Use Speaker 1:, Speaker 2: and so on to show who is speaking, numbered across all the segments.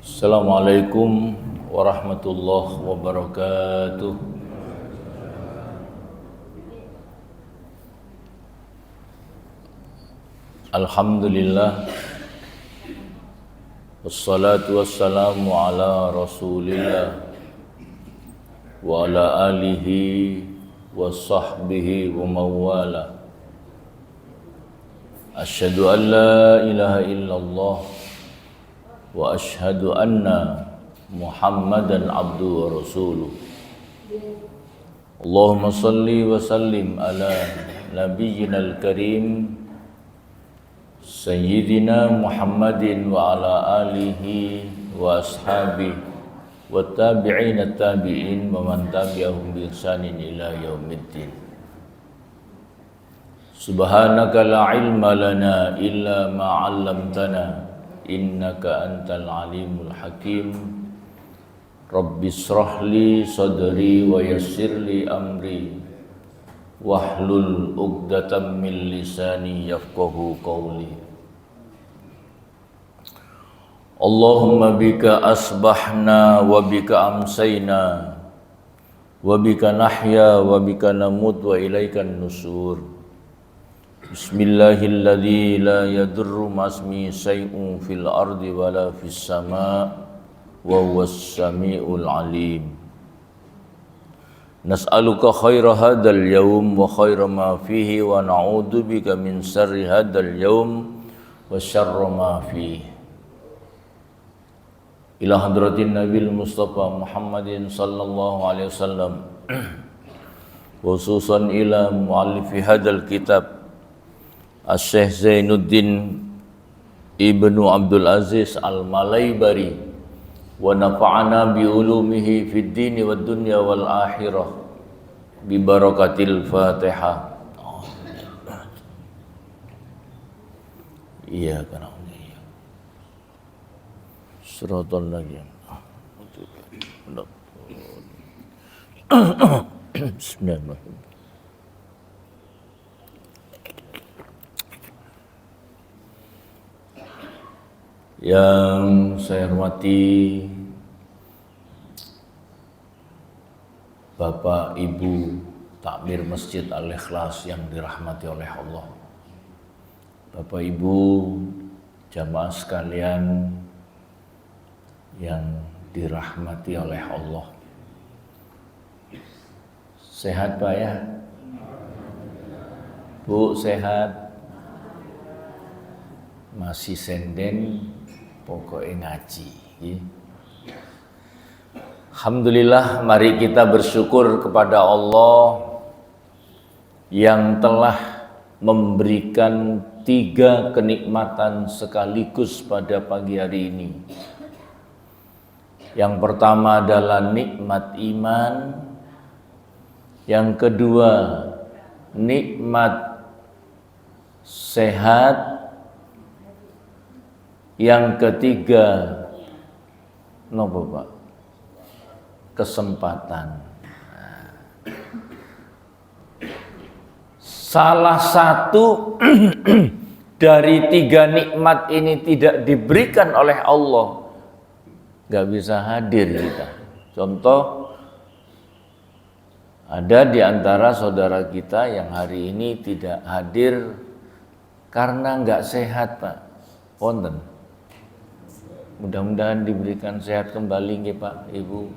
Speaker 1: Assalamualaikum warahmatullahi wabarakatuh. Alhamdulillah, wassalatu wassalamu ala rasulillah wa ala alihi wa sahbihi wa mawala. Asyhadu an la ilaha illallah wa asyhadu anna Muhammadan abduhu wa rasuluh. Allahumma salli wa sallim ala nabiyyinal karim Sayyidina Muhammadin wa ala alihi wa ashabihi wa tabi'in tabi'in wa man tabi'ahum bi ihsanin ila yaumiddin. Subhanaka la ilma lana illa ma 'allamtana innaka antal alimul hakim. Rabbi israh li sadri wa yassir li amri wahlul 'uqdatam min lisani yafqahu qawli. Allahumma bika asbahna wa bika amsayna wa bika nahya wa bika namut wa ilaikan nusur. Bismillahilladzi la yadurru ma'asmi syai'un fil ardi wala fis sama' wa huwas sami'ul alim. Nas'aluka khaira hadzal yaum wa khaira ma fihi wa na'udzu bika min syarri hadzal yaum wa syarri ma fihi. Ila hadratin Nabil Mustafa Muhammadin sallallahu alaihi wasallam, khususan ila muallifi hadzal kitab Asy-Syaikh Zainuddin Ibnu Abdul Aziz Al-Malaybari wa nafa'ana bi ulumihi fid dini wad dunya wal akhirah bi barakatil Fatihah. Iya kan. Suratul lagi. Bismillahirrahmanirrahim. Yang saya hormati Bapak Ibu Takmir Masjid Al-Ikhlas yang dirahmati oleh Allah, Bapak Ibu jamaah sekalian yang dirahmati oleh Allah. Sehat Pak ya? Bu sehat? Masih senden, pokoknya ngaji. Alhamdulillah, mari kita bersyukur kepada Allah yang telah memberikan 3 kenikmatan sekaligus pada pagi hari ini. Yang pertama adalah nikmat iman, yang kedua nikmat sehat, yang ketiga kesempatan. Salah satu dari 3 nikmat ini tidak diberikan oleh Allah, gak bisa hadir kita. Contoh, ada di antara saudara kita yang hari ini tidak hadir karena gak sehat Pak. Ponten. Mudah-mudahan diberikan sehat kembali nggih Pak, Ibu,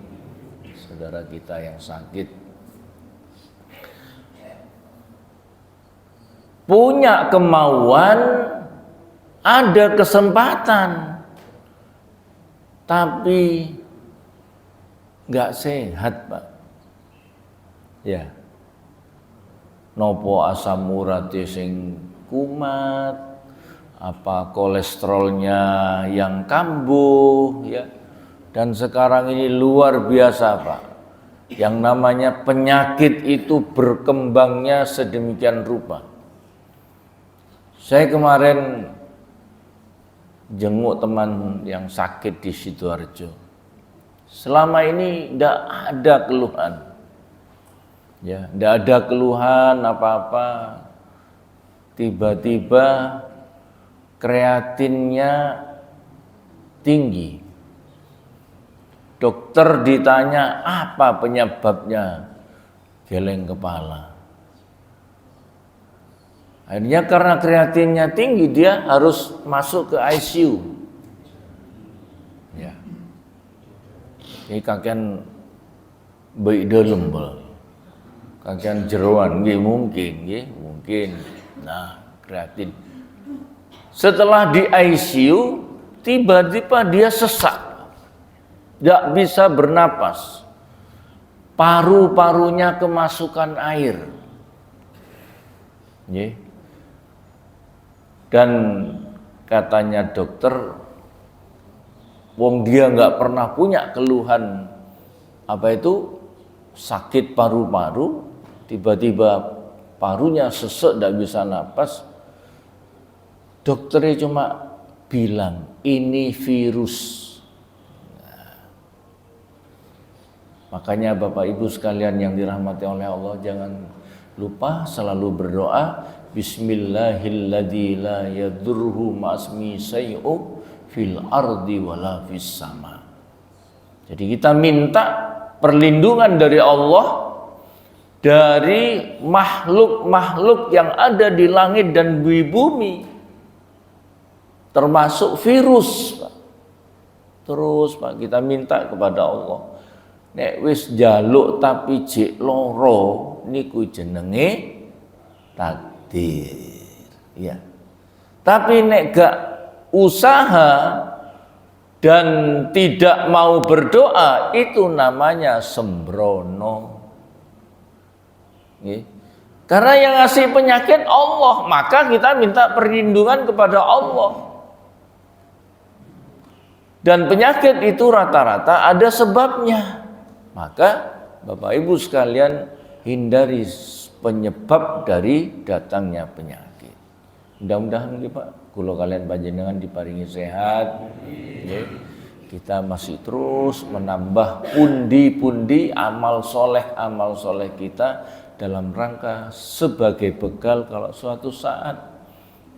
Speaker 1: saudara kita yang sakit. Punya kemauan, ada kesempatan, tapi nggak sehat Pak. Ya, nopo asam urate sing kumat, apa kolesterolnya yang kambuh, ya. Dan sekarang ini luar biasa Pak. Yang namanya penyakit itu berkembangnya sedemikian rupa. Saya kemarin jenguk teman yang sakit di Sidoarjo. Selama ini tidak ada keluhan, ya, tidak ada keluhan apa-apa. Tiba-tiba kreatinnya tinggi, Dokter ditanya apa penyebabnya geleng kepala. Akhirnya karena kreatinnya tinggi dia harus masuk ke ICU. Ya. Ini kakean baik dalam kakean jeroan mungkin. Nah, kreatin. Setelah di ICU tiba-tiba dia sesak. Tidak bisa bernapas, paru-parunya kemasukan air, dan katanya dokter, wong dia nggak pernah punya keluhan sakit paru-paru, tiba-tiba parunya sesek, tidak bisa napas. Dokternya cuma bilang ini virus. Makanya Bapak Ibu sekalian yang dirahmati oleh Allah, jangan lupa selalu berdoa Bismillahilladzi la yadurru ma'asmi syai'un fil ardi wala fis sama. Jadi kita minta perlindungan dari Allah dari makhluk-makhluk yang ada di langit dan di bumi, termasuk virus. Terus Pak, kita minta kepada Allah. Nek wis jaluk tapi jek loro niku jenenge takdir. Ya. Tapi nek gak usaha dan tidak mau berdoa, itu namanya sembrono. Karena yang ngasih penyakit Allah, maka kita minta perlindungan kepada Allah. Dan penyakit itu rata-rata ada sebabnya. Maka Bapak Ibu sekalian hindari penyebab dari datangnya penyakit. Mudah-mudahan Pak, kula kalian panjenengan diparingi sehat. Kita masih terus menambah pundi-pundi amal soleh kita dalam rangka sebagai bekal kalau suatu saat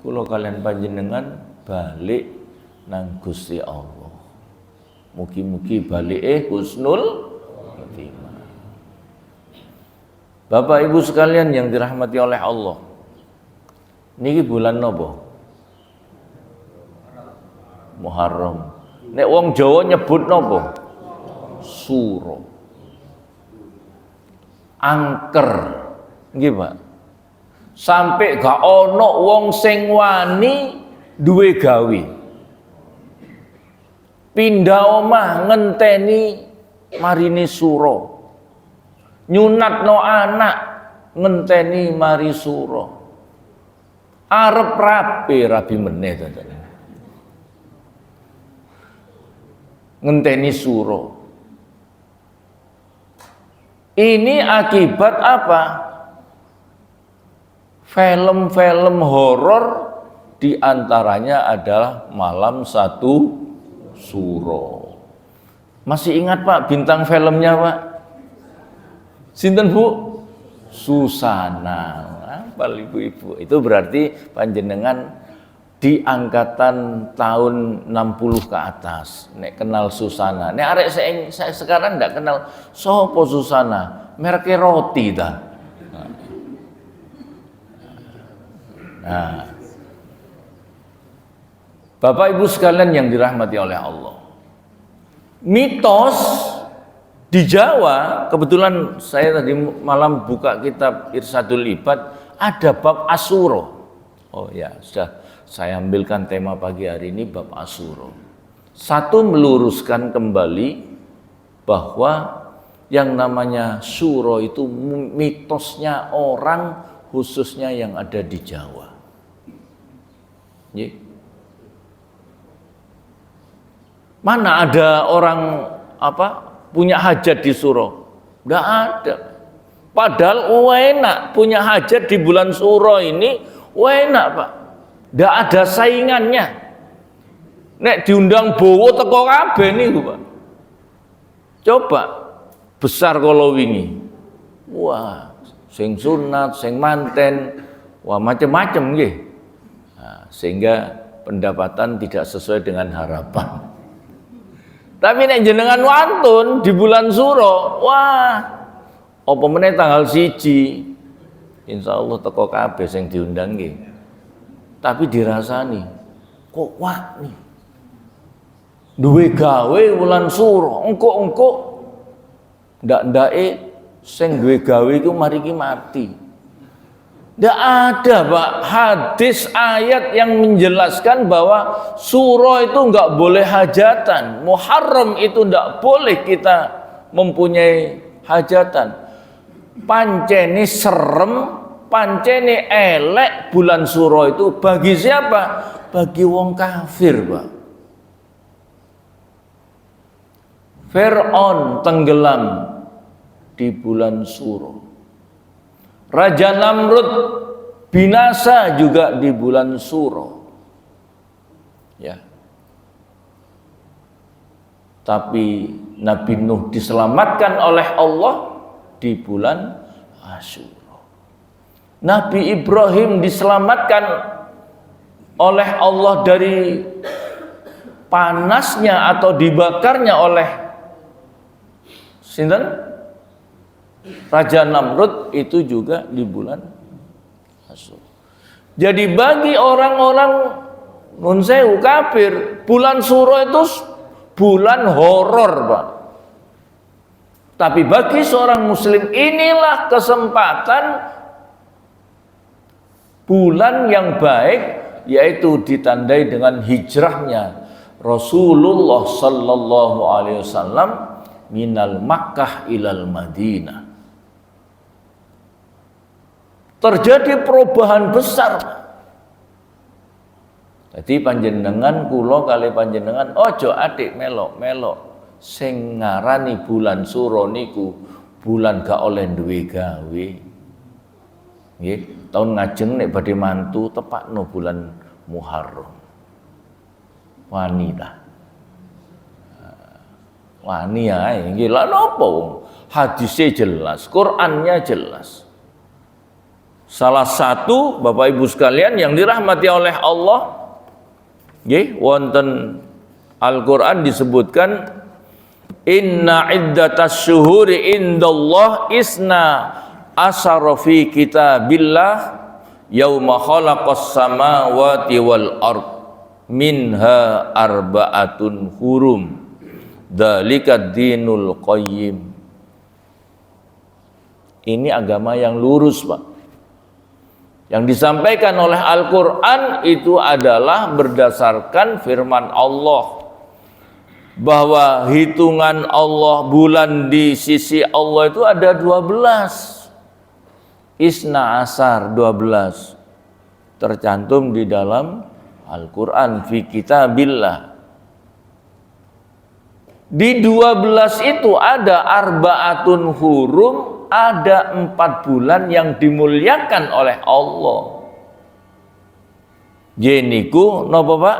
Speaker 1: kula kalian panjenengan balik nang Gusti Allah. Mugi-mugi balik husnul khotimah. Bapak Ibu sekalian yang dirahmati oleh Allah, niki bulan nopo? Muharram. Nek wong Jawa nyebut nopo? Suro. Angker. Nggih, Pak. Sampai gak ono wong sing wani duwe gawe. Pindah omah ngenteni marini suro. Nyunatno anak ngenteni mari suro. Arep rabi meneh tenan. Ngenteni suro. Ini akibat apa? Film-film horor diantaranya adalah Malam Satu Suro. Masih ingat Pak bintang filmnya Pak? Sinten Bu? Susana. Apa ibu-ibu? Itu berarti panjenengan di angkatan tahun 60 ke atas. Nek kenal Susana. Nek arek saya sekarang ndak kenal sopo Susana. Merke roti dah. Nah, Bapak Ibu sekalian yang dirahmati oleh Allah, mitos di Jawa, kebetulan saya tadi malam buka kitab Irsadul Ibad, ada bab Asuro. Oh ya, sudah saya ambilkan tema pagi hari ini bab Asuro. Satu, meluruskan kembali bahwa yang namanya Suro itu mitosnya orang, khususnya yang ada di Jawa. Mana ada orang punya hajat di Suro? Nggak ada. Padahal enak punya hajat di bulan Suro ini, enak Pak. Nggak ada saingannya. Nek diundang bowo teko kabeh niku Pak. Coba besar kalau wingi. Wah, sing sunat, sing manten, wah macam-macam nggih. Nah, sehingga pendapatan tidak sesuai dengan harapan. Tapi nek jenengan wantun di bulan Suro, wah, apa meneh tanggal 1, insyaallah teko kabeh sing diundang nggih. Tapi dirasani, kok wah nih. Duwe gawe wulan Suro, engko ndak-ndake sing duwe gawe iku mariki mati. Ndak ada Pak hadis ayat yang menjelaskan bahwa Suro itu enggak boleh hajatan, Muharram itu enggak boleh kita mempunyai hajatan. Pancene serem, pancene elek bulan Suro itu bagi siapa? Bagi wong kafir, Pak. Fir'aun tenggelam di bulan Suro. Raja Namrud binasa juga di bulan Suro. Ya. Tapi Nabi Nuh diselamatkan oleh Allah di bulan Asyura. Nabi Ibrahim diselamatkan oleh Allah dari panasnya atau dibakarnya oleh sinten? Raja Namrud itu juga di bulan Asyura. Jadi bagi orang-orang nun sewu kafir, bulan Suro itu bulan horor, Pak. Tapi bagi seorang muslim inilah kesempatan bulan yang baik, yaitu ditandai dengan hijrahnya Rasulullah sallallahu alaihi wasallam minal Makkah ilal Madinah. Terjadi perubahan besar. Jadi panjenengan kula kali panjenengan ojo adik melok-melok sing ngarani bulan Suro niku bulan gak oleh duwe gawe. Nggih, tahun ngajeng nek badhe mantu tepakno bulan Muharram. Wanita. Wani ae nggih lha napa wong hadise jelas, Qur'annya jelas. Salah satu Bapak Ibu sekalian yang dirahmati oleh Allah, nggih wonten Al-Qur'an disebutkan inna iddatas syuhuri indallah isna asyara fi kitabillah yauma khalaqas samawati wal ard minha arba'atun hurum dzalika dinul qayyim. Ini agama yang lurus, Pak. Yang disampaikan oleh Al-Quran itu adalah berdasarkan firman Allah, bahwa hitungan Allah bulan di sisi Allah itu ada 12, isna asar 12, tercantum di dalam Al-Quran fi kitabillah. Di 12 itu ada arba'atun hurum, ada 4 bulan yang dimuliakan oleh Allah. Jeniku napa Pak?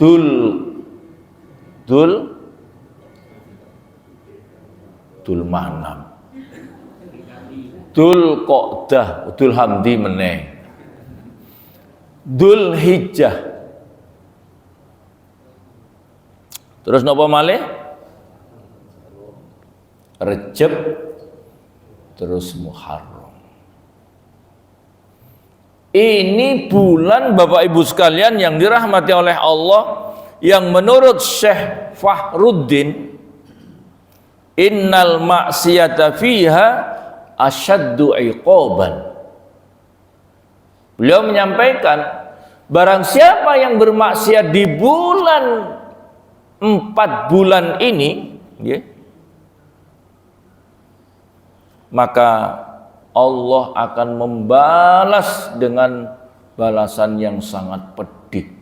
Speaker 1: Dul Mahnam, Dul Qodah, Dul Hamdi meneh, Dul Hijjah. Terus napa malih? Rejab, terus Muharram. Ini bulan Bapak Ibu sekalian yang dirahmati oleh Allah, yang menurut Syekh Fahruddin innal ma'siyata fiha asyaddu iqaban. Beliau menyampaikan barang siapa yang bermaksiat di bulan 4 bulan ini, ya, maka Allah akan membalas dengan balasan yang sangat pedih.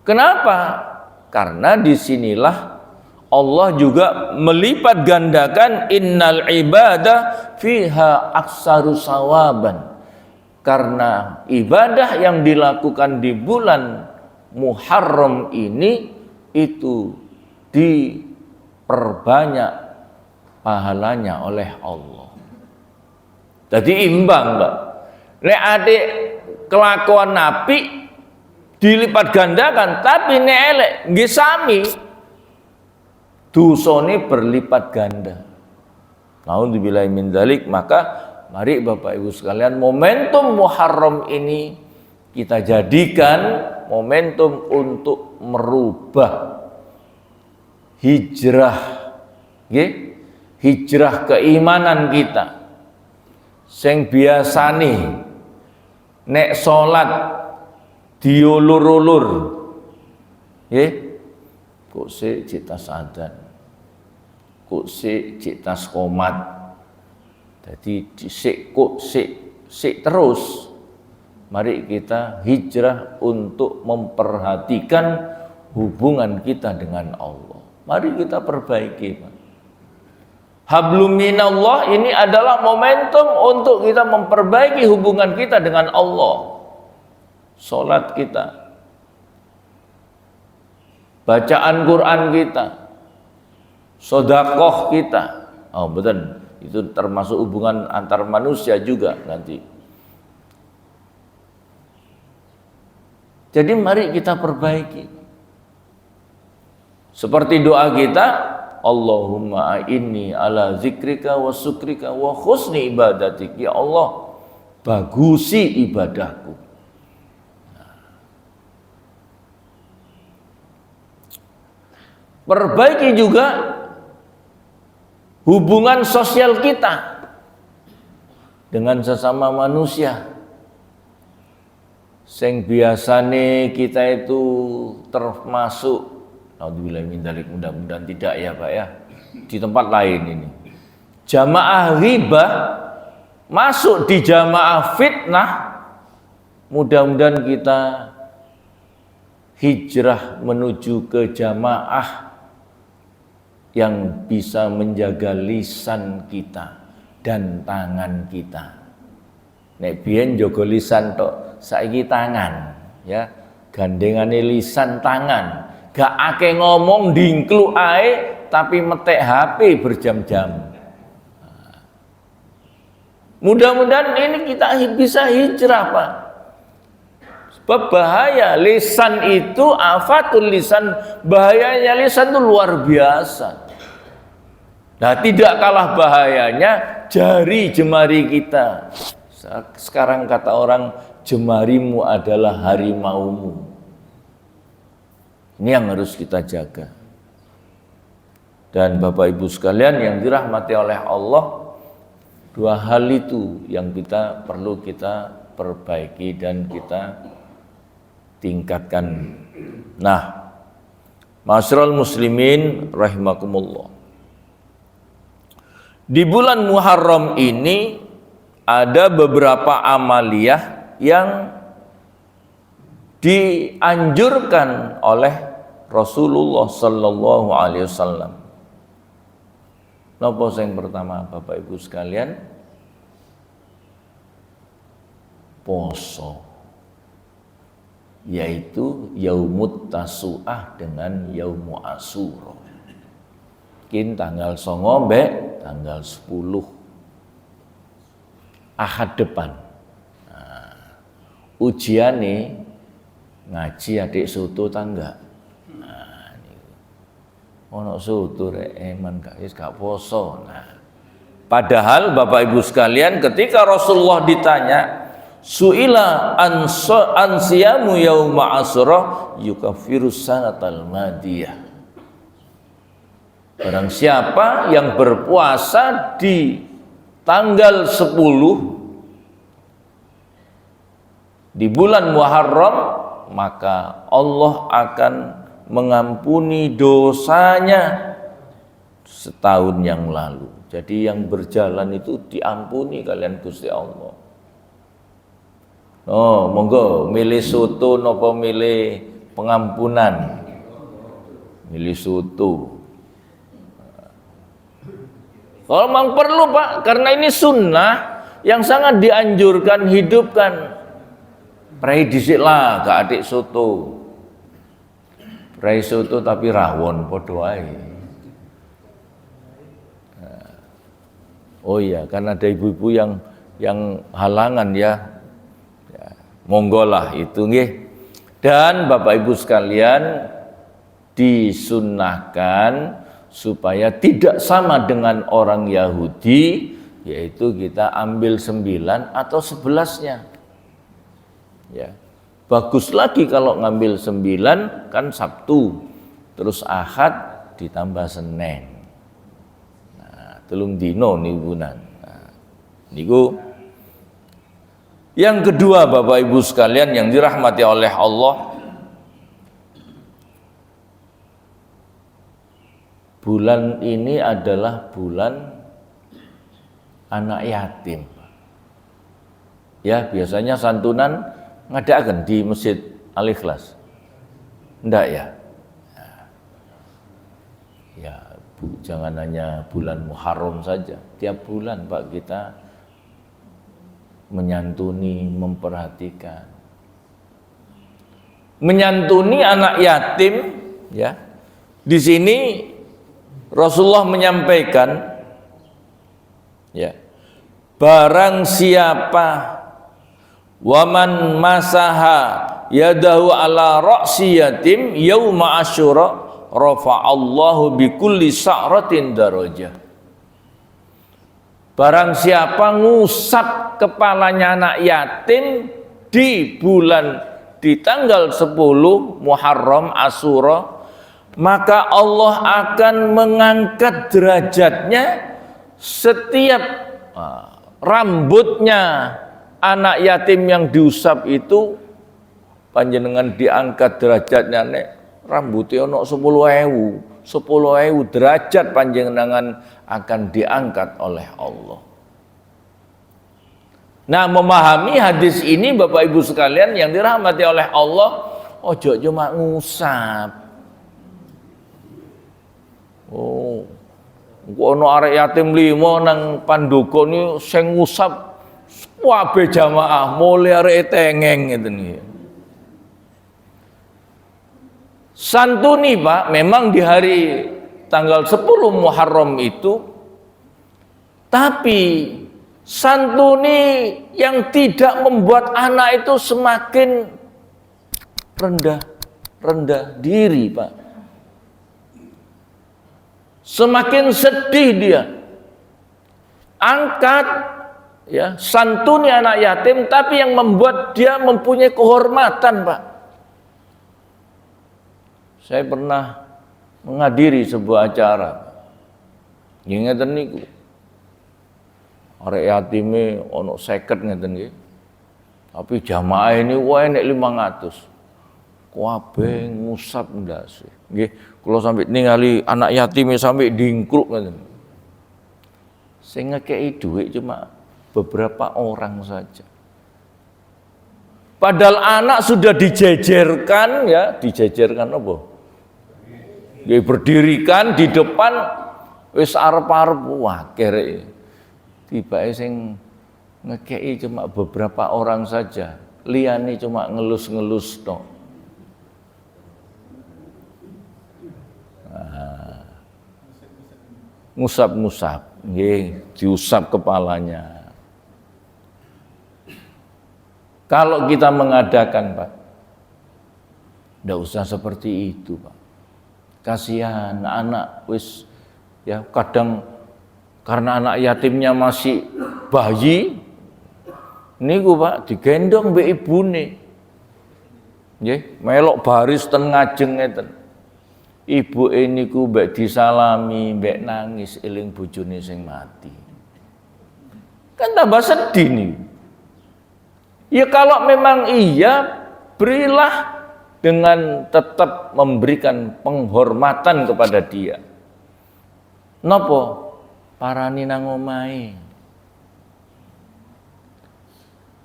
Speaker 1: Kenapa? Karena disinilah Allah juga melipat gandakan innal ibadah fiha aksaru sawaban. Karena ibadah yang dilakukan di bulan Muharram ini itu diperbanyak pahalanya oleh Allah. Jadi imbang, Mbak. Nek adik kelakuan apik dilipat gandakan, tapi nek elek nggih sami dosane berlipat ganda. Nauzubillahi min dzalik. Maka mari Bapak Ibu sekalian, momentum Muharram ini kita jadikan momentum untuk merubah hijrah, hijrah keimanan kita. Sing biasane nek salat diulur-ulur, kok sik tas adzan, kok sik tas qomat, jadi sik terus. Mari kita hijrah untuk memperhatikan hubungan kita dengan Allah. Mari kita perbaiki, Pak. Hablum minallah ini adalah momentum untuk kita memperbaiki hubungan kita dengan Allah. Salat kita, bacaan Quran kita, sedekah kita. Oh, betul. Itu termasuk hubungan antar manusia juga nanti. Jadi mari kita perbaiki. Seperti doa kita, Allahumma inni ala zikrika wa syukrika wa husni ibadatik. Ya Allah, bagusi ibadahku. Perbaiki juga hubungan sosial kita dengan sesama manusia. Sing biasane kita itu termasuk, alhamdulillah min dzalik, mudah-mudahan tidak ya Pak ya, di tempat lain ini jamaah ghibah masuk di jamaah fitnah. Mudah-mudahan kita hijrah menuju ke jamaah yang bisa menjaga lisan kita dan tangan kita. Nek biyen jaga lisan tok, saiki tangan, ya, gandengane lisan tangan, gak akeh ngomong dingkluk ae tapi metek HP berjam-jam. Mudah-mudahan ini kita bisa hijrah, Pak. Sebab bahaya lisan itu, afatul lisan, bahayanya lisan itu luar biasa. Nah, tidak kalah bahayanya jari jemari kita. Sekarang kata orang, jemarimu adalah harimaumu. Ini yang harus kita jaga. Dan Bapak Ibu sekalian yang dirahmati oleh Allah, dua hal itu yang perlu kita perbaiki dan kita tingkatkan. Nah, ma'asyiral muslimin rahimakumullah. Di bulan Muharram ini ada beberapa amaliyah yang dianjurkan oleh Rasulullah sallallahu alaihi wasallam. Napa sing pertama Bapak Ibu sekalian? Poso. Yaitu Yaumut Tasu'ah dengan Yaumu Asyura. Kin tanggal 9 mbek tanggal 10 Ahad depan. Nah, ujiane ngaji adik soto tangga. Nah, niku. Ono soto rek eman gak poso. Nah, padahal Bapak Ibu sekalian ketika Rasulullah ditanya, su'ila ansiyamu yauma asyura yukafirus sanatal madiyah. Barang siapa yang berpuasa di tanggal 10 di bulan Muharram, maka Allah akan mengampuni dosanya setahun yang lalu. Jadi yang berjalan itu diampuni kalian Gusti Allah. Oh, monggo milih soto napa milih pengampunan? Milih soto. Kalau memang perlu Pak, karena ini sunnah yang sangat dianjurkan, hidupkan. Prai dhisik lah, gak adik soto. Prai soto tapi rawon podo ae. Oh iya, karena ada ibu-ibu yang halangan ya. Monggo lah itu nggih. Dan Bapak Ibu sekalian, disunnahkan supaya tidak sama dengan orang Yahudi, yaitu kita ambil 9 atau 11-nya. Ya. Bagus lagi kalau ngambil 9 kan Sabtu, terus Ahad ditambah Senin. Nah, telung dino niku. Nah, niku. Yang kedua Bapak Ibu sekalian yang dirahmati oleh Allah, bulan ini adalah bulan anak yatim. Ya, biasanya santunan ngadakan di Masjid Al-Ikhlas. Enggak ya? Ya, Bu, jangan hanya bulan Muharram saja. Tiap bulan Pak kita menyantuni, memperhatikan. Menyantuni anak yatim, ya. Di sini Rasulullah menyampaikan, ya, barang siapa waman masaha yadahu ala ra'si yatim yauma asyura rafa'allahu bikulli sa'ratin darajah. Barang siapa ngusap kepalanya anak yatim di tanggal 10 Muharram Asyura, maka Allah akan mengangkat derajatnya setiap rambutnya anak yatim yang diusap itu, panjenengan diangkat derajatnya nek rambutnya ono 10.000 derajat panjenengan akan diangkat oleh Allah. Nah, memahami hadis ini Bapak Ibu sekalian yang dirahmati oleh Allah, ojo cuma ngusap. Oh, ono arek yatim 5 nang pandoko ni sing ngusap kabeh jamaah, mulai arek tengeng ngeten iki. Santuni Pak, memang di hari tanggal 10 Muharram itu, tapi santuni yang tidak membuat anak itu semakin rendah diri Pak. Semakin sedih dia. Angkat, ya, santuni anak yatim, tapi yang membuat dia mempunyai kehormatan Pak. Saya pernah menghadiri sebuah acara. Ngeten niku. Arek yatime ono 50 ngeten nggih. Tapi jamaah ini wae nek 500. Kabeh ngusap ndase. Nggih, kula sampai ningali anak yatime sampai dingkluk ngeten. Sing ngekeki dhuwit cuma beberapa orang saja. Padahal anak sudah dijejerkan, ya, dijejerkan apa? Dia berdirikan di depan, wis arep-arep wakir. Tibake sing ngekeki cuma beberapa orang saja, liyane cuma ngelus-ngelus tok. Nah, ngusap-ngusap, nggih, diusap kepalanya. Kalau kita mengadakan, Pak, ndak usah seperti itu, Pak. Kasihan anak wis, ya, kadang karena anak yatimnya masih bayi niku Pak digendong mbek ibune. Nggih, melok baris ten ngajeng ngeten. Ibuke niku mbek disalami, mbek nangis eling bojone sing mati. Kan tambah sedih nih. Ya kalau memang iya, berilah dengan tetap memberikan penghormatan kepada dia. Napa? Parani nang omahe.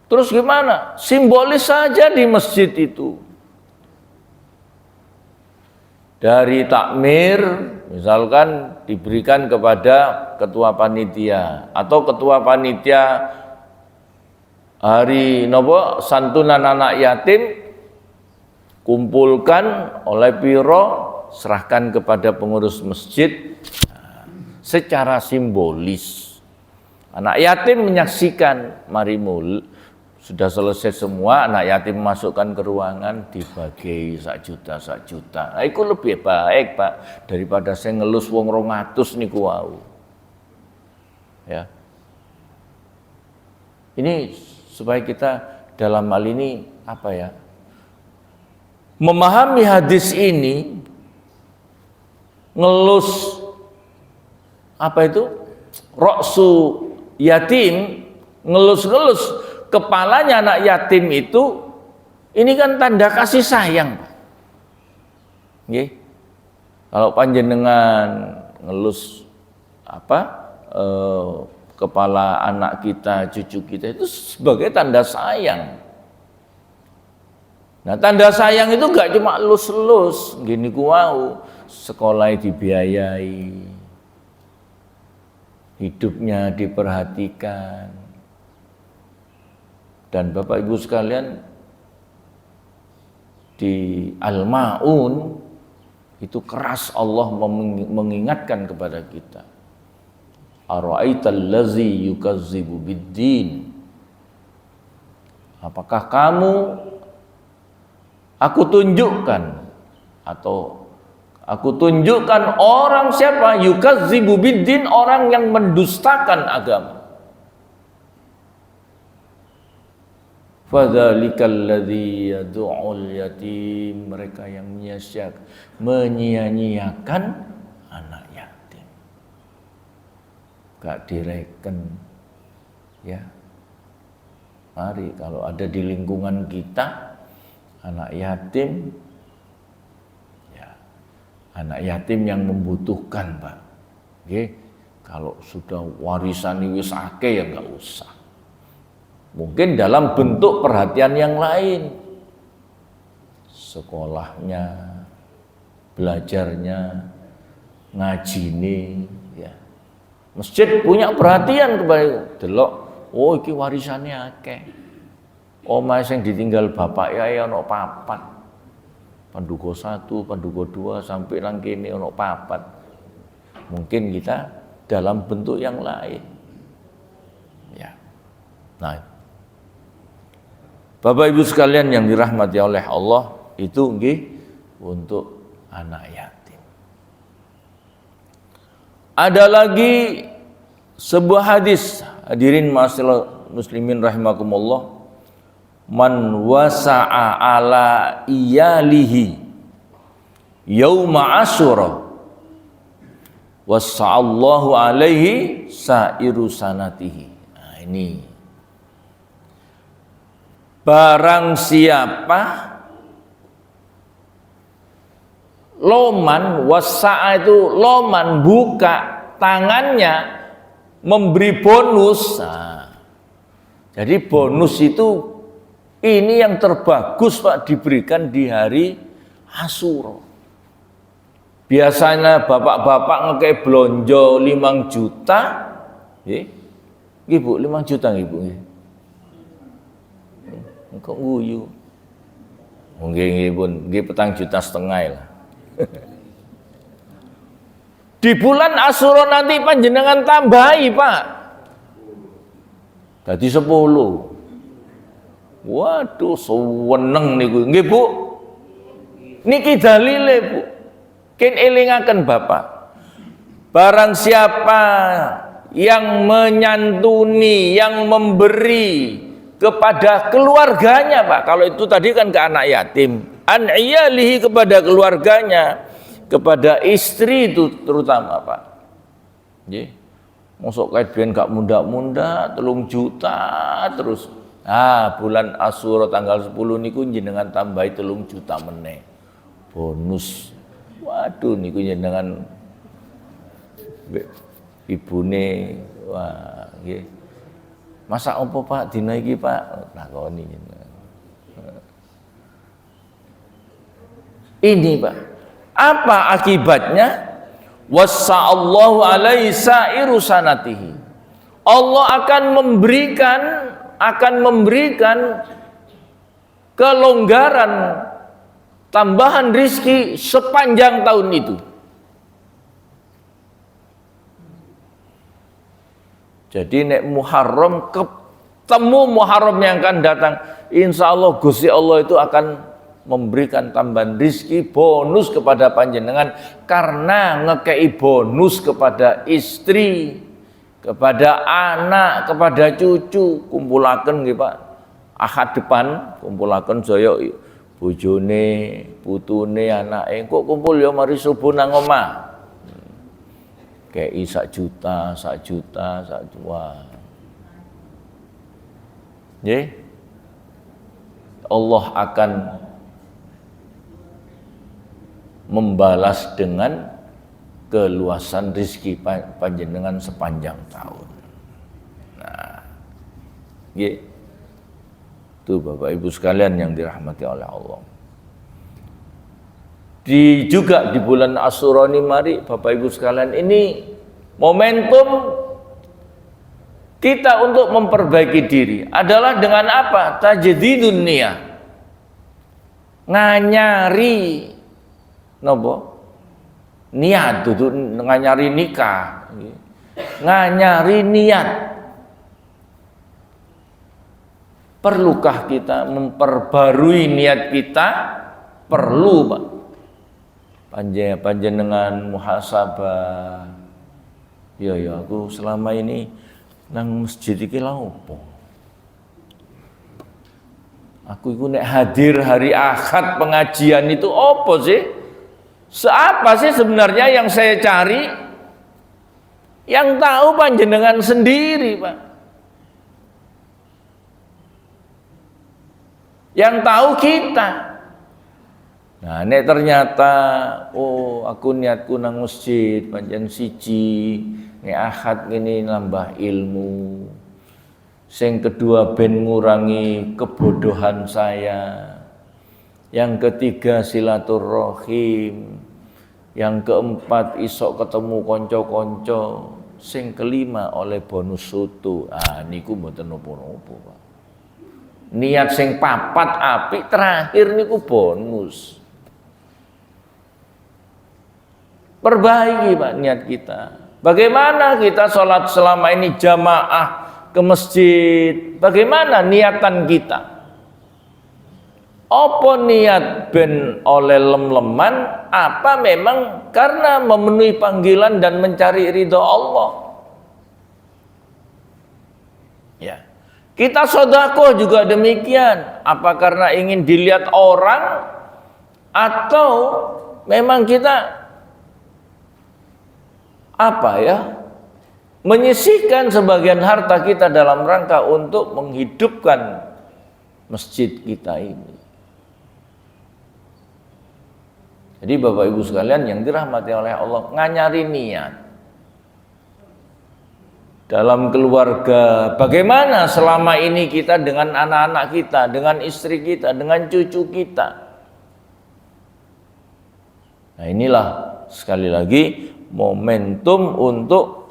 Speaker 1: Terus gimana? Simbolis saja di masjid itu. Dari takmir, misalkan diberikan kepada ketua panitia atau ketua panitia hari nopo santunan anak yatim, kumpulkan oleh piro, serahkan kepada pengurus masjid. Secara simbolis anak yatim menyaksikan, mari Sudah selesai semua, anak yatim masukkan ke ruangan, dibagi sak juta. Nah, itu lebih baik, Pak, daripada saya ngelus wong 200 niku wau. Ya. Ini supaya kita dalam hal ini apa ya? Memahami hadis ini, ngelus apa itu? Roksu yatim, ngelus-ngelus kepalanya anak yatim itu, ini kan tanda kasih sayang. Nggih. Kalau panjenengan ngelus kepala anak kita, cucu kita itu sebagai tanda sayang. Nah, tanda sayang itu gak cuma lus-lus, gini kuau, sekolah dibiayai, hidupnya diperhatikan. Dan Bapak Ibu sekalian, di Al-Ma'un itu keras Allah mengingatkan kepada kita. Ara'aital ladzi yukazzibu biddin. Apakah aku tunjukkan orang siapa? Yukazzibu biddin, orang yang mendustakan agama. Fadzalikal ladzi yad'ul yatim, mereka yang menyia-nyiakan anak yatim. Gak direken. Ya. Mari kalau ada di lingkungan kita anak yatim, ya, anak yatim yang membutuhkan, Pak. Nggih. Kalau sudah warisan wis akeh ya enggak usah. Mungkin dalam bentuk perhatian yang lain, sekolahnya, belajarnya, ngajine, ya. Masjid punya perhatian kepada delok, oh iki warisannya akeh. Omah sing ditinggal bapak ya ono 4. Penduko 1, penduko 2 sampai nang kene ono 4. Mungkin kita dalam bentuk yang lain. Ya. Nah, Bapak Ibu sekalian yang dirahmati oleh Allah, itu nggih untuk anak yatim. Ada lagi sebuah hadis, hadirin ma'asyiral muslimin rahimakumullah, man wasa'a ala iyalihi yauma asyura wasa'allahu alaihi sa'iru sanatihi. Nah, ini barang siapa loman, wasa'a itu loman, buka tangannya memberi bonus. Nah, jadi bonus itu ini yang terbagus, Pak, diberikan di hari Asyura. Biasanya bapak-bapak ngekei blonjo 5 juta, nggih Bu, 5 juta nggih Bu. Kok guyu? Nggih pun, nggih 4,5 juta lah. Di bulan Asyura nanti panjenengan tambahi, Pak. Dadi 10. Waduh, seneng niku. Nggih Bu. Niki dalile, Bu. Ken elingaken Bapak. Barang siapa yang menyantuni, yang memberi kepada keluarganya, Pak. Kalau itu tadi kan ke anak yatim, an iyalihi, kepada keluarganya, kepada istri itu terutama, Pak. Nggih. Mosok kait biyen gak munda-munda 3 juta terus. Bulan Asyura tanggal 10 niku jenengan tambahi 3 juta meneh. Bonus. Waduh niku jenengan ibune, wah nggih. Masa apa Pak dina iki Pak? Takoni. Ini Pak. Apa akibatnya? Wasa'allahu alaihi sa'iru sanatihi. Allah akan memberikan kelonggaran, tambahan rizki sepanjang tahun itu. Jadi nek Muharram temu Muharram yang akan datang, insya Allah Gusti Allah itu akan memberikan tambahan rizki bonus kepada panjenengan karena ngekei bonus kepada istri, kepada anak, kepada cucu. Kumpulaken nggih Pak, ahad depan kumpulaken saya bojone, putune, anake kok kumpul ya mari subuh nang omah. Kei 1 juta, 1 juta, 1 juta. Nggih. Allah akan membalas dengan keluasan rizki panjenengan sepanjang tahun. Nah, itu Bapak Ibu sekalian yang dirahmati oleh Allah. Juga di bulan Asyura ini mari Bapak Ibu sekalian, ini momentum kita untuk memperbaiki diri adalah dengan apa? Tajdidun niyah. Nganyari nopo? Niat itu nganyari nikah. Nganyari niat. Perlukah kita memperbarui niat kita? Perlu, Pak. Panjenengan muhasabah. Ya aku selama ini nang masjid iki lha opo? Aku iku nek hadir hari Ahad pengajian itu opo sih? Apa sih sebenarnya yang saya cari? Yang tahu panjenengan sendiri, Pak. Yang tahu kita. Nah, nek ternyata aku niatku nang masjid pancen siji, nek Ahad ngene nambah ilmu. Sing kedua ben ngurangi kebodohan saya. Yang ketiga silaturahim. Yang keempat isok ketemu konco-konco. Sing kelima oleh bonus soto. Niku mboten napa-napa, Pak. Niat sing papat apik terakhir niku bonus. Perbaiki Pak niat kita. Bagaimana kita sholat selama ini jamaah ke masjid? Bagaimana niatan kita? Apa niat ben oleh lem-leman? Apa memang karena memenuhi panggilan dan mencari ridho Allah? Ya. Kita sedekah juga demikian. Apa karena ingin dilihat orang? Atau memang kita menyisihkan sebagian harta kita dalam rangka untuk menghidupkan masjid kita ini. Jadi Bapak Ibu sekalian yang dirahmati oleh Allah, nganyari niat dalam keluarga. Bagaimana selama ini kita dengan anak-anak kita, dengan istri kita, dengan cucu kita. Nah, inilah sekali lagi momentum untuk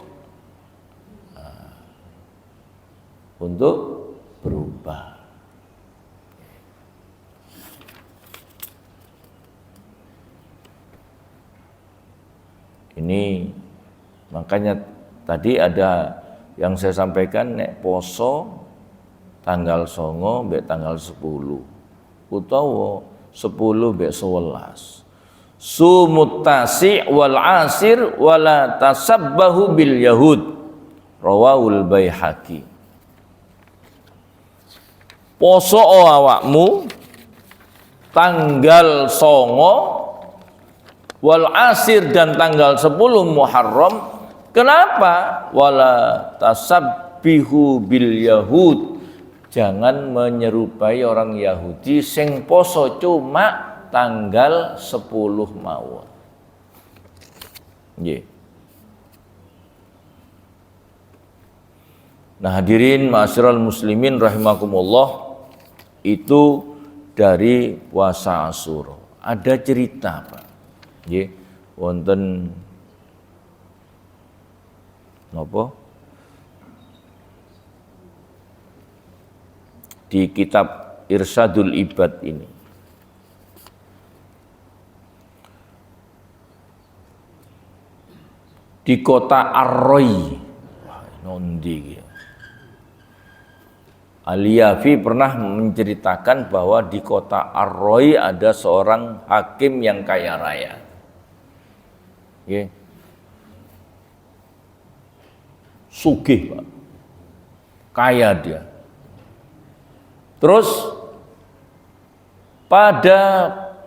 Speaker 1: berubah. Ini makanya tadi ada yang saya sampaikan nek poso tanggal 9 mbek tanggal 10 utawa 10 mbek 11. Sumut tasi' wal asir wala tasabbahu bil yahud. Rawahul Baihaqi. Poso awakmu tanggal 9 wal asir dan tanggal 10 Muharram. Kenapa? Wala tasabbihu bil yahud. Jangan menyerupai orang Yahudi sing poso cuma tanggal 10 mawon. Nggih. Nah, hadirin ma'asyiral muslimin rahimakumullah, itu dari puasa Asyura. Ada cerita, Pak. Nggih, wonten napa? Di kitab Irsyadul Ibad ini. Di kota Ar-Ray. Wah, nondi. Al-Yafi pernah menceritakan bahwa di kota Ar-Roy ada seorang hakim yang kaya raya. Okay. Sugih, Pak. Kaya dia. Terus pada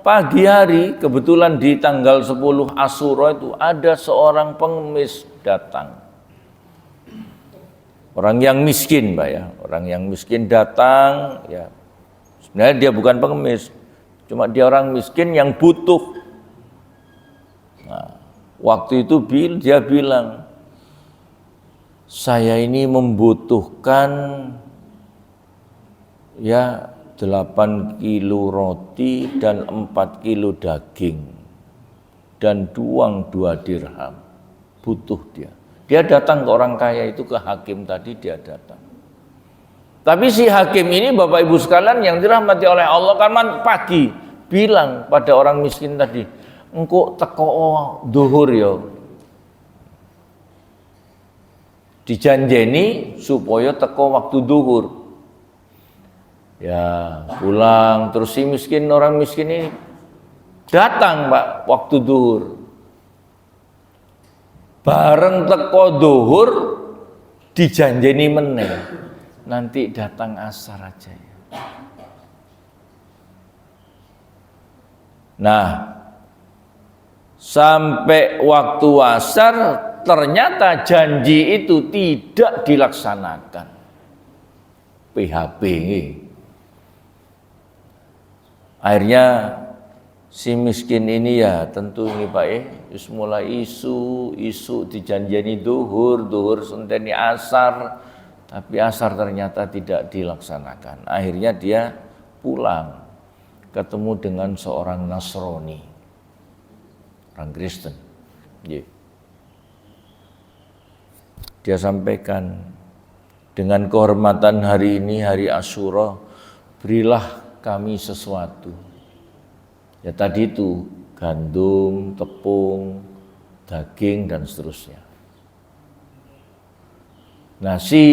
Speaker 1: pagi hari, kebetulan di tanggal 10 Asyura itu ada seorang pengemis datang. Orang yang miskin, Pak ya. Orang yang miskin datang, ya. Sebenarnya dia bukan pengemis, cuma dia orang miskin yang butuh. Nah, waktu itu dia bilang, saya ini membutuhkan ya 8 kilo roti dan 4 kilo daging dan uang 2 dirham. Butuh dia. Dia datang ke orang kaya itu, ke hakim tadi dia datang. Tapi si hakim ini Bapak Ibu sekalian yang dirahmati oleh Allah, karena pagi bilang pada orang miskin tadi, engkau teko duhur ya. Dijanjeni supaya teko waktu duhur. Ya pulang, terus si miskin, orang miskin ini datang Pak waktu duhur. Bareng teko duhur dijanjeni meneh, nanti datang asar aja ya. Nah, sampai waktu asar ternyata janji itu tidak dilaksanakan. PHP. Akhirnya si miskin ini ya tentu ini Pak mulai isu dijanjeni duhur senteni asar, tapi asar ternyata tidak dilaksanakan. Akhirnya dia pulang ketemu dengan seorang Nasrani, orang Kristen. Dia sampaikan, dengan kehormatan hari ini, hari Asyura, berilah kami sesuatu. Ya tadi itu gandum, tepung, daging dan seterusnya. Nah, si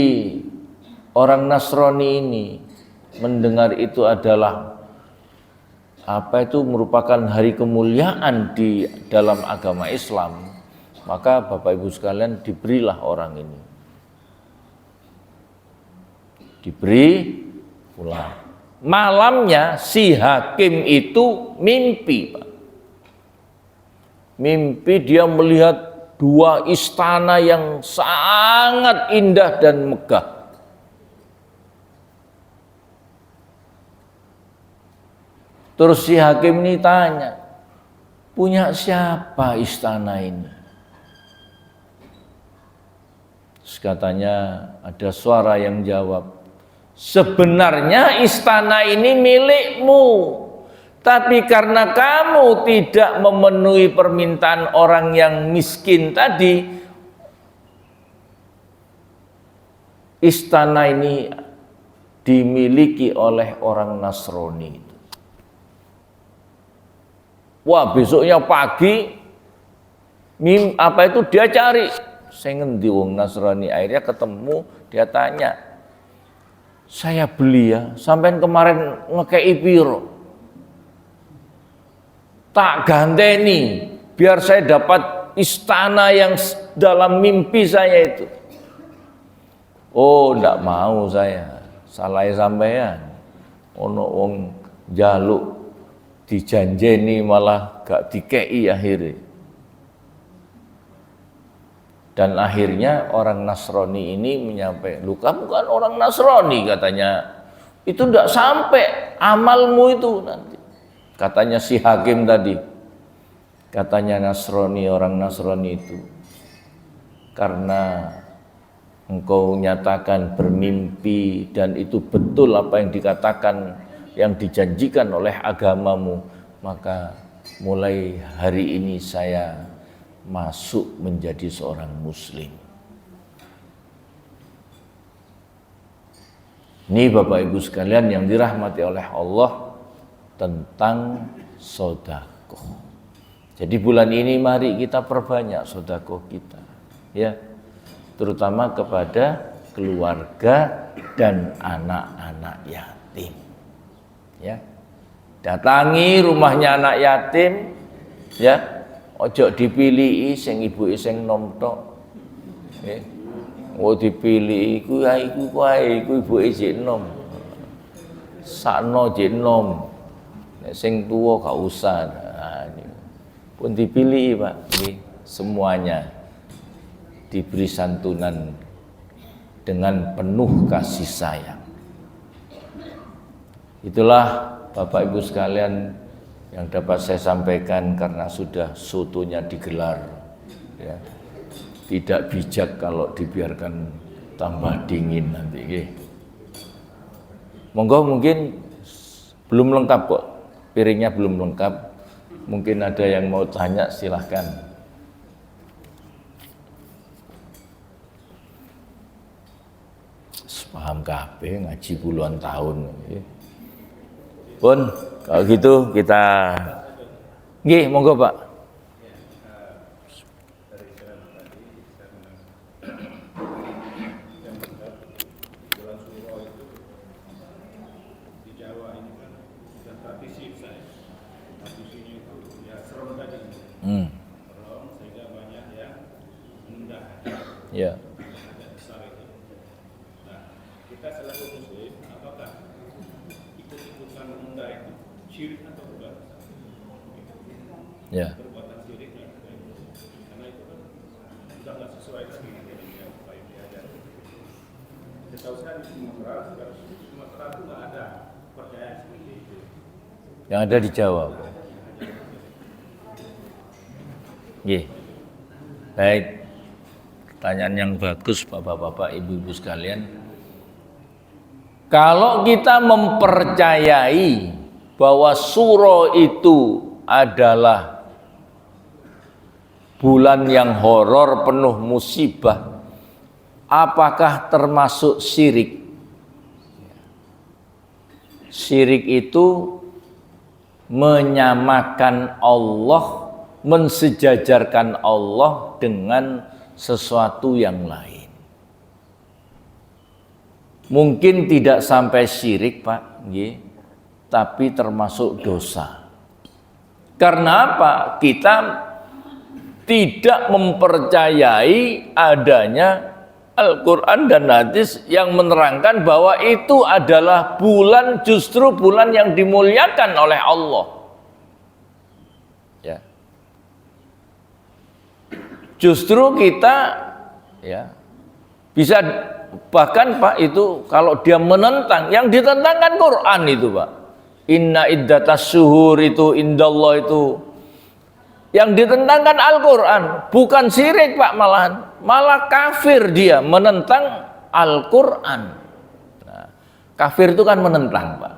Speaker 1: orang Nasrani ini mendengar itu adalah merupakan hari kemuliaan di dalam agama Islam, maka Bapak Ibu sekalian diberilah orang ini. Diberi pulang. Malamnya si hakim itu mimpi, Pak. Mimpi dia melihat 2 istana yang sangat indah dan megah. Terus si hakim ini tanya, punya siapa istana ini? Terus katanya ada suara yang jawab, sebenarnya istana ini milikmu, tapi karena kamu tidak memenuhi permintaan orang yang miskin tadi, istana ini dimiliki oleh orang Nasrani itu. Wah, besoknya pagi dia cari, saya ngendi wong Nasrani. Akhirnya ketemu, dia tanya, saya beli ya, sampean kemarin ngekei piro? Tak ganteni biar saya dapat istana yang dalam mimpi saya itu. Oh, enggak mau saya, salah sampean. Ono wong jaluk dijanjeni malah gak dikei akhirnya. Dan akhirnya orang Nasrani ini menyampaikan, lu kamu kan orang Nasrani katanya, itu enggak sampai amalmu itu nanti. Katanya si hakim tadi, katanya Nasrani, orang Nasrani itu, karena engkau nyatakan bermimpi dan itu betul apa yang dikatakan, yang dijanjikan oleh agamamu, maka mulai hari ini saya masuk menjadi seorang muslim. Ini Bapak Ibu sekalian yang dirahmati oleh Allah tentang sedekah. Jadi bulan ini mari kita perbanyak sedekah kita, ya, terutama kepada keluarga dan anak-anak yatim. Ya. Datangi rumahnya anak yatim, ya. Ojo dipilih sing ibuke sing nom tok. Nggih. Oh dipilih iku ya iku kae, iku ibuke sik nom. Sakno jek nom. Nek sing tuwa gak usah. Nah, pun dipilih, Pak. Nggih, semuanya diberi santunan dengan penuh kasih sayang. Itulah Bapak Ibu sekalian yang dapat saya sampaikan karena sudah sotonya digelar, ya. Tidak bijak kalau dibiarkan tambah dingin nanti. Okay. Monggo, mungkin belum lengkap kok, piringnya belum lengkap. Mungkin ada yang mau tanya, silahkan. Paham kabeh ngaji puluhan tahun. Pun kalau gitu kita nggih, monggo Pak. Ya.
Speaker 2: Kita selaku muslim, apakah ikut-ikutan menunda itu syirik atau bukan?
Speaker 1: Ya.
Speaker 2: Perbuatan syirik, karena itu kan sudah nggak sesuai lagi dengan apa yang diajarkan. Setahu saya di Sumatera itu nggak ada percayaan seperti itu.
Speaker 1: Yang ada di Jawa. Nggih. Baik. Pertanyaan yang bagus Bapak-bapak, Ibu-ibu sekalian. Kalau kita mempercayai bahwa suro itu adalah bulan yang horor penuh musibah, apakah termasuk syirik? Syirik itu menyamakan Allah, mensejajarkan Allah dengan sesuatu yang lain. Mungkin tidak sampai syirik, Pak, nggih, tapi termasuk dosa. Karena apa? Kita tidak mempercayai adanya Al-Quran dan hadis yang menerangkan bahwa itu adalah bulan, justru bulan yang dimuliakan oleh Allah. Ya. Justru kita ya bisa bahkan Pak itu kalau dia menentang, yang ditentang kan Quran itu Pak. Inna iddatas syuhur itu indallah itu. Yang ditentang kan Al-Quran, bukan syirik Pak malahan. Malah kafir dia menentang Al-Quran. Nah, kafir itu kan menentang Pak.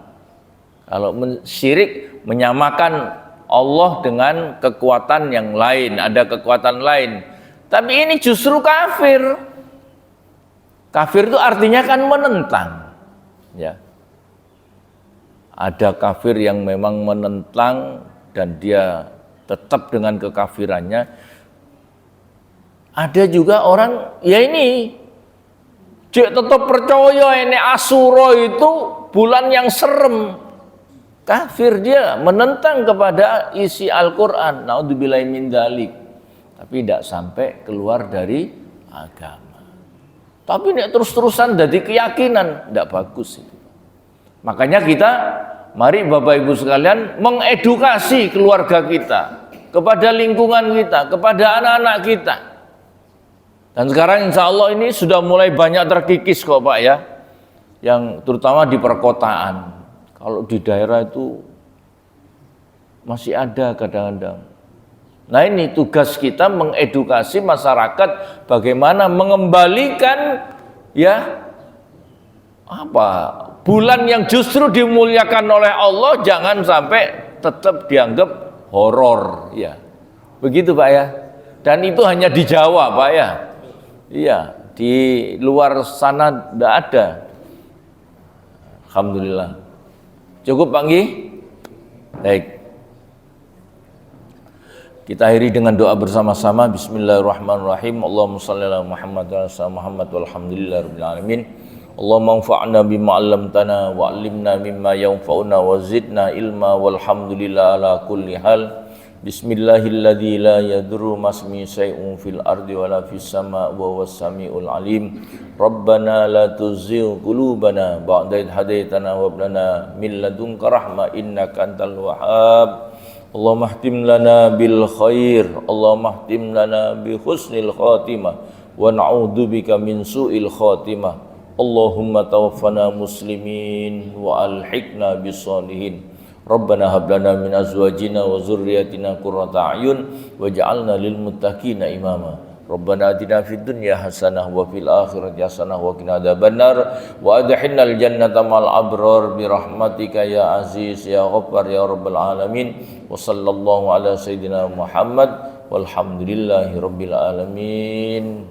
Speaker 1: Kalau syirik menyamakan Allah dengan kekuatan yang lain, ada kekuatan lain. Tapi ini justru kafir. Kafir itu artinya kan menentang. Ya. Ada kafir yang memang menentang dan dia tetap dengan kekafirannya. Ada juga orang, ya ini dia tetap percaya ini Asyura itu bulan yang serem. Kafir dia, menentang kepada isi Al-Quran. Naudzubillahi min dzalik. Tapi tidak sampai keluar dari agama. Tapi ini terus-terusan jadi keyakinan, tidak bagus itu. Makanya kita, mari Bapak Ibu sekalian, mengedukasi keluarga kita, kepada lingkungan kita, kepada anak-anak kita. Dan sekarang insya Allah ini sudah mulai banyak terkikis kok Pak ya, yang terutama di perkotaan. Kalau di daerah itu masih ada kadang-kadang. Nah ini tugas kita mengedukasi masyarakat bagaimana mengembalikan ya apa bulan yang justru dimuliakan oleh Allah jangan sampai tetap dianggap horor ya. Begitu Pak ya. Dan itu hanya di Jawa Pak ya. Iya, di luar sana tidak ada. Alhamdulillah. Cukup Pak Nggih? Baik. Kita akhiri dengan doa bersama-sama. Bismillahirrahmanirrahim. Allahumma shalli ala Muhammad wa ala Muhammad walhamdulillahirabbil alamin. Allahumma anfa'na bima 'allamtana wa 'allimna mimma yanfa'una wa zidna ilma walhamdulillah ala kulli hal. Bismillahilladzi la yadurru masmi syai'un fil ardi wala fis sama' wa huwas samiul alim. Rabbana la tuzigh qulubana ba'da idh hadaitana wa hab lana min ladunka rahmah innaka antal wahhab. Allahumma ihtim lana bil khair, Allahumma ihtim lana bi husnil khatimah wa na'udzubika min su'il khatimah. Allahumma tawaffana muslimin wa alhiqna bis sholihin. Rabbana hab lana min azwajina wa dzurriyyatina qurrata a'yun waj'alna lil muttaqina imama. Rabbana atina fid dunya hasanah wa fil akhirati hasanah wa qina adzabannar wa adkhilnal jannata ma'al abrar bi rahmatika ya aziz ya ghaffar ya rabbal alamin. Wa sallallahu ala sayyidina Muhammad walhamdulillahi rabbil alamin.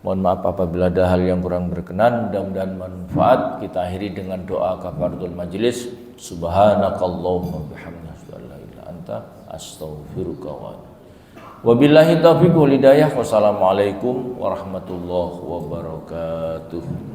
Speaker 1: Mohon maaf apabila ada hal yang kurang berkenan, mudah-mudahan manfaat. Kita akhiri dengan doa kafaratul majelis. Subhanakallahumma bihamdika asyhadu an la ilaha illa anta astaghfiruka wa atubu. Wabillahi taufiq wal hidayah. Wassalamualaikum warahmatullahi wabarakatuh.